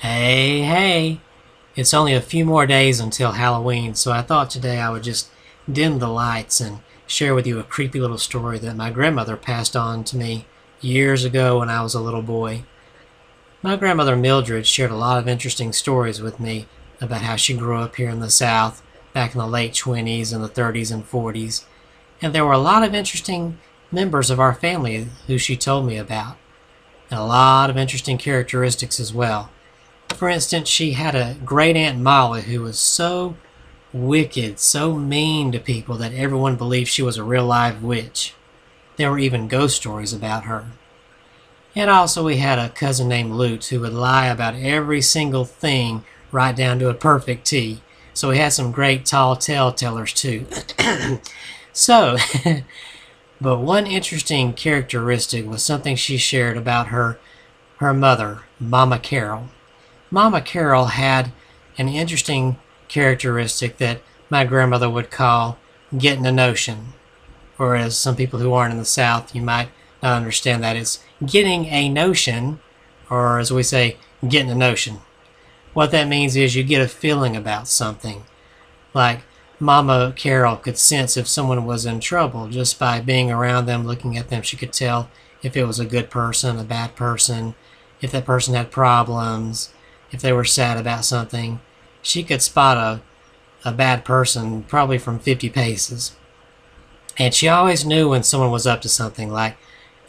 Hey, hey! It's only a few more days until Halloween, so I thought today I would just dim the lights and share with you a creepy little story that my grandmother passed on to me years ago when I was a little boy. My grandmother Mildred shared a lot of interesting stories with me about how she grew up here in the South back in the late 20s and the 30s and 40s, and there were a lot of interesting members of our family who she told me about, and a lot of interesting characteristics as well. For instance, she had a great Aunt Molly who was so wicked, so mean to people that everyone believed she was a real live witch. There were even ghost stories about her. And also we had a cousin named Lutz who would lie about every single thing right down to a perfect T. So we had some great tall tale tellers too. so, but one interesting characteristic was something she shared about her mother, Mama Carol. Mama Carol had an interesting characteristic that my grandmother would call getting a notion. Or as some people who aren't in the South, you might not understand that. It's getting a notion, or as we say, getting a notion. What that means is you get a feeling about something. Like Mama Carol could sense if someone was in trouble just by being around them, looking at them. She could tell if it was a good person, a bad person, if that person had problems, if they were sad about something. She could spot a bad person probably from 50 paces. And she always knew when someone was up to something, like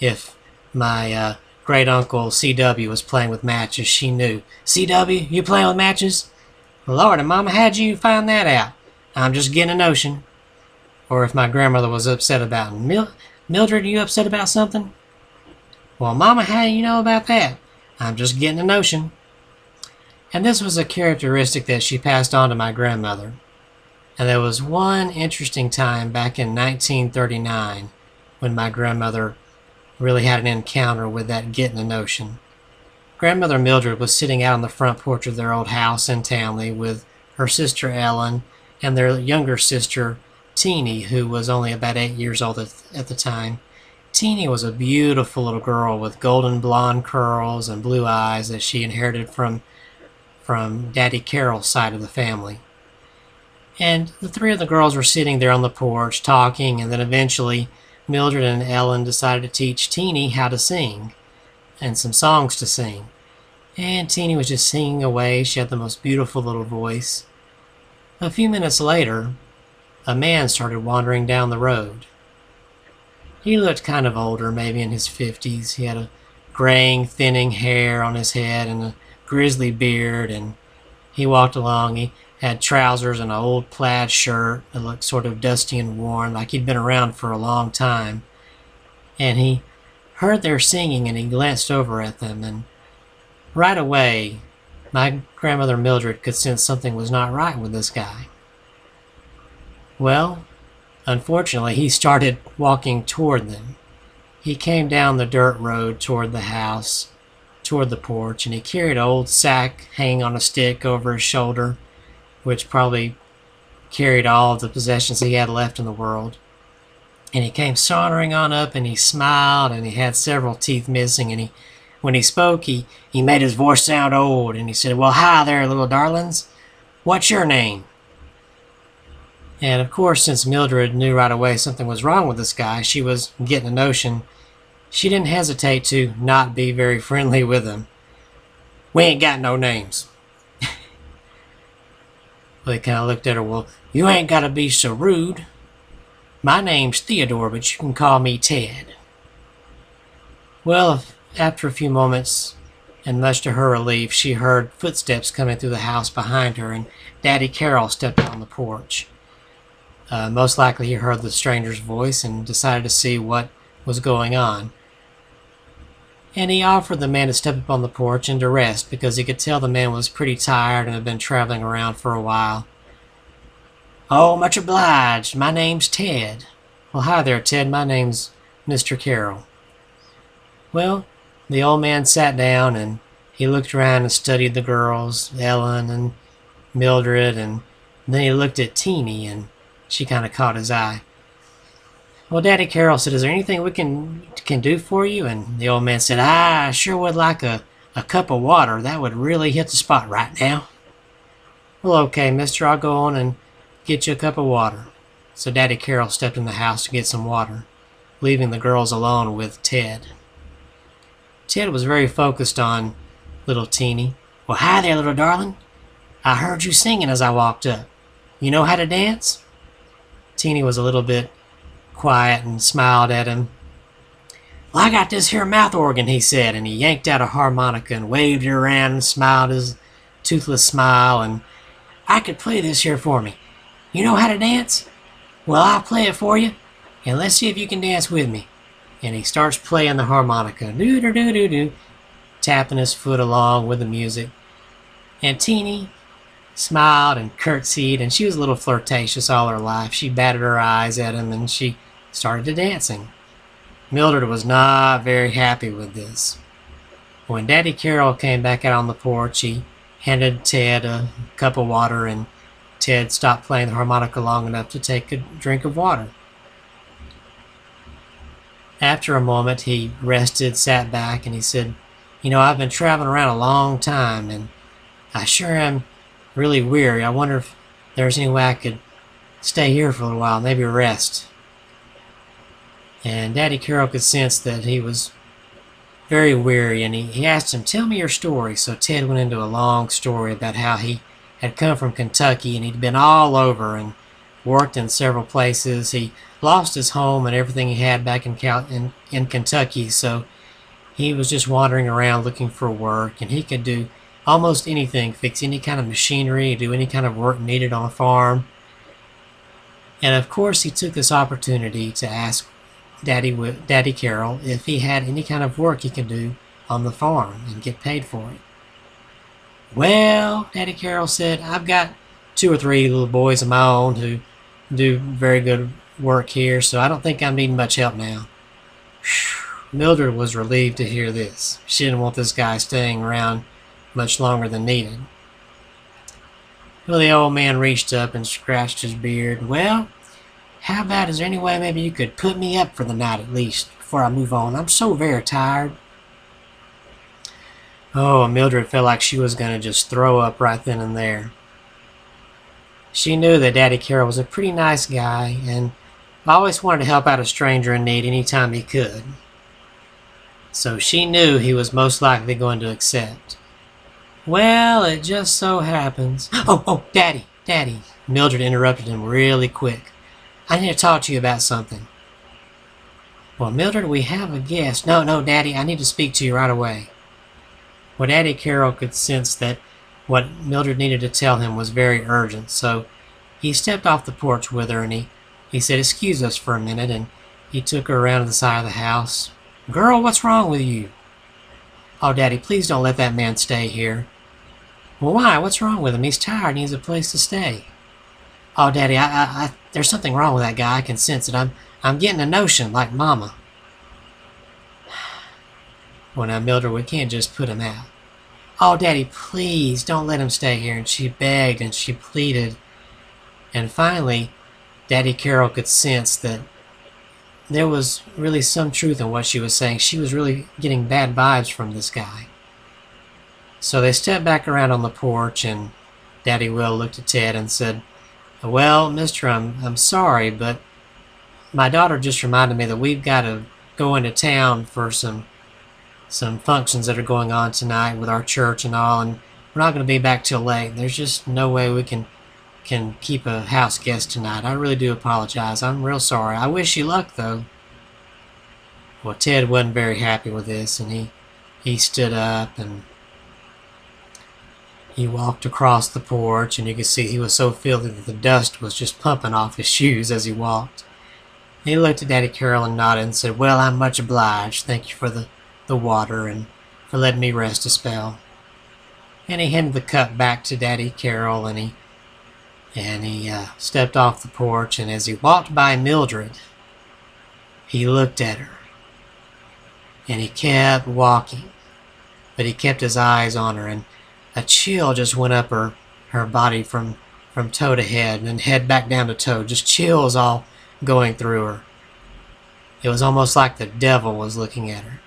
if my great uncle C.W. was playing with matches, she knew. C.W., you playing with matches? Lord, and Mama, how'd you find that out? I'm just getting a notion. Or if my grandmother was upset about Mildred, you upset about something? Well, Mama, how do you know about that? I'm just getting a notion. And this was a characteristic that she passed on to my grandmother. And there was one interesting time back in 1939 when my grandmother really had an encounter with that getting a notion. Grandmother Mildred was sitting out on the front porch of their old house in Townley with her sister Ellen and their younger sister Teeny, who was only about 8 years old at the time. Teeny was a beautiful little girl with golden blonde curls and blue eyes that she inherited from Daddy Carol's side of the family. And the three of the girls were sitting there on the porch talking, and then eventually Mildred and Ellen decided to teach Teeny how to sing and some songs to sing. And Teeny was just singing away. She had the most beautiful little voice. A few minutes later, a man started wandering down the road. He looked kind of older, maybe in his 50s. He had a graying, thinning hair on his head and a grizzly beard, and he walked along. He had trousers and an old plaid shirt that looked sort of dusty and worn, like he'd been around for a long time. And he heard their singing, and he glanced over at them, and right away my grandmother Mildred could sense something was not right with this guy. Well, unfortunately, he started walking toward them. He came down the dirt road toward the house, toward the porch, and he carried an old sack hanging on a stick over his shoulder, which probably carried all of the possessions he had left in the world. And he came sauntering on up, and he smiled, and he had several teeth missing, and when he spoke, he made his voice sound old, and he said, "Well, hi there, little darlings. What's your name?" And of course, since Mildred knew right away something was wrong with this guy, she was getting a notion. She didn't hesitate to not be very friendly with him. "We ain't got no names." Well, he kind of looked at her. "Well, you ain't got to be so rude. My name's Theodore, but you can call me Ted." Well, after a few moments, and much to her relief, she heard footsteps coming through the house behind her, and Daddy Carol stepped out on the porch. Most likely he heard the stranger's voice and decided to see what was going on. And he offered the man to step up on the porch and to rest, because he could tell the man was pretty tired and had been traveling around for a while. "Oh, much obliged. My name's Ted." "Well, hi there, Ted. My name's Mr. Carroll." Well, the old man sat down, and he looked around and studied the girls, Ellen and Mildred, and then he looked at Teeny, and she kind of caught his eye. "Well, Daddy Carol said, is there anything we can do for you?" And the old man said, "I sure would like a a cup of water, that would really hit the spot right now. Well, okay, mister, I'll go on and get you a cup of water. So Daddy Carroll stepped in the house to get some water, leaving the girls alone with Ted. Ted was very focused on little Teeny. Well, hi there, little darling. I heard you singing as I walked up. You know how to dance? Teeny was a little bit quiet and smiled at him. Well, I got this here mouth organ, he said, and he yanked out a harmonica and waved it around and smiled his toothless smile, and I could play this here for me. You know how to dance? Well, I'll play it for you, and let's see if you can dance with me. And he starts playing the harmonica, doo-doo-doo-doo-doo, tapping his foot along with the music. And Teeny smiled and curtsied, and she was a little flirtatious all her life. She batted her eyes at him, and she started to dancing. Mildred was not very happy with this. When Daddy Carroll came back out on the porch, he handed Ted a cup of water, and Ted stopped playing the harmonica long enough to take a drink of water. After a moment, he rested, sat back, and he said, You know, I've been traveling around a long time, and I sure am really weary. I wonder if there's any way I could stay here for a little while, maybe rest. And Daddy Carroll could sense that he was very weary, and he asked him, Tell me your story. So Ted went into a long story about how he had come from Kentucky, and he'd been all over and worked in several places. He lost his home and everything he had back in Kentucky, so he was just wandering around looking for work, and he could do almost anything, fix any kind of machinery, do any kind of work needed on a farm. And of course, he took this opportunity to ask Daddy Carroll if he had any kind of work he could do on the farm and get paid for it. Well, Daddy Carroll said, I've got 2 or 3 little boys of my own who do very good work here, so I don't think I'm needing much help now. Whew. Mildred was relieved to hear this. She didn't want this guy staying around much longer than needed. Well, the old man reached up and scratched his beard. Well, how about, is there any way maybe you could put me up for the night at least before I move on? I'm so very tired. Oh, Mildred felt like she was going to just throw up right then and there. She knew that Daddy Carroll was a pretty nice guy and always wanted to help out a stranger in need anytime he could. So she knew he was most likely going to accept. Well, it just so happens... Oh, Daddy. Mildred interrupted him really quick. I need to talk to you about something. Well, Mildred, we have a guest. No, Daddy, I need to speak to you right away. Well, Daddy Carroll could sense that what Mildred needed to tell him was very urgent, so he stepped off the porch with her, and he said, Excuse us for a minute, and he took her around to the side of the house. Girl, what's wrong with you? Oh, Daddy, please don't let that man stay here. Well, why? What's wrong with him? He's tired and he needs a place to stay. Oh, Daddy, there's something wrong with that guy. I can sense it. I'm getting a notion, like Mama. Well, now, Mildred, we can't just put him out. Oh, Daddy, please, don't let him stay here. And she begged and she pleaded. And finally, Daddy Carroll could sense that there was really some truth in what she was saying. She was really getting bad vibes from this guy. So they stepped back around on the porch, and Daddy Will looked at Ted and said, Well, mister, I'm sorry, but my daughter just reminded me that we've got to go into town for some functions that are going on tonight with our church and all, and we're not going to be back till late. There's just no way we can keep a house guest tonight. I really do apologize. I'm real sorry. I wish you luck, though. Well, Ted wasn't very happy with this, and he stood up and he walked across the porch, and you could see he was so filthy that the dust was just pumping off his shoes as he walked. He looked at Daddy Carroll and nodded and said, Well, I'm much obliged. Thank you for the water and for letting me rest a spell. And he handed the cup back to Daddy Carroll, and he stepped off the porch, and as he walked by Mildred, he looked at her. And he kept walking, but he kept his eyes on her, and a chill just went up her body from toe to head, and then head back down to toe, just chills all going through her. It was almost like the devil was looking at her.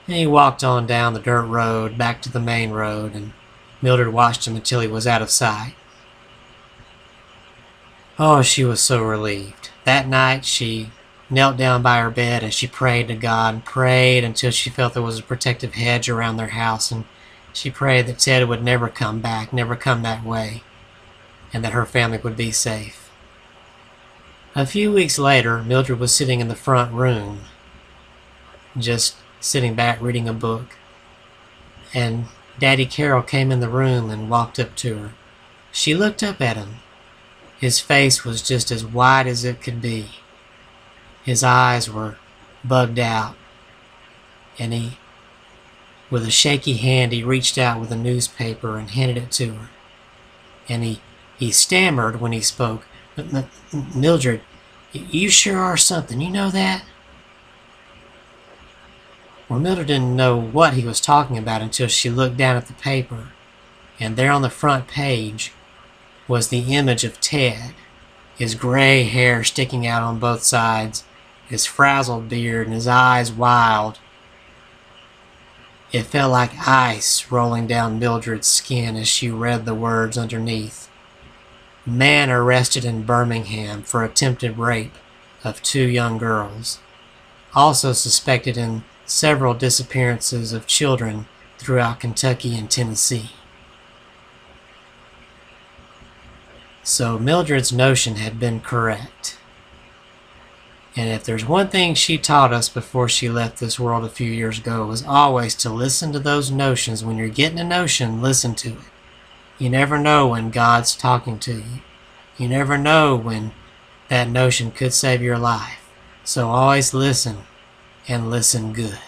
And he walked on down the dirt road back to the main road, and Mildred watched him until he was out of sight. Oh, she was so relieved. That night she knelt down by her bed and she prayed to God and prayed until she felt there was a protective hedge around their house, and she prayed that Ted would never come back, never come that way, and that her family would be safe. A few weeks later, Mildred was sitting in the front room, just sitting back reading a book, and Daddy Carroll came in the room and walked up to her. She looked up at him. His face was just as white as it could be. His eyes were bugged out, and with a shaky hand, he reached out with a newspaper and handed it to her. And he stammered when he spoke. Mildred, you sure are something, you know that? Well, Mildred didn't know what he was talking about until she looked down at the paper, and there on the front page was the image of Ted, his gray hair sticking out on both sides, his frazzled beard, and his eyes wild. It felt like ice rolling down Mildred's skin as she read the words underneath. Man arrested in Birmingham for attempted rape of 2 young girls. Also suspected in several disappearances of children throughout Kentucky and Tennessee. So Mildred's notion had been correct. And if there's one thing she taught us before she left this world a few years ago, it was always to listen to those notions. When you're getting a notion, listen to it. You never know when God's talking to you. You never know when that notion could save your life. So always listen, and listen good.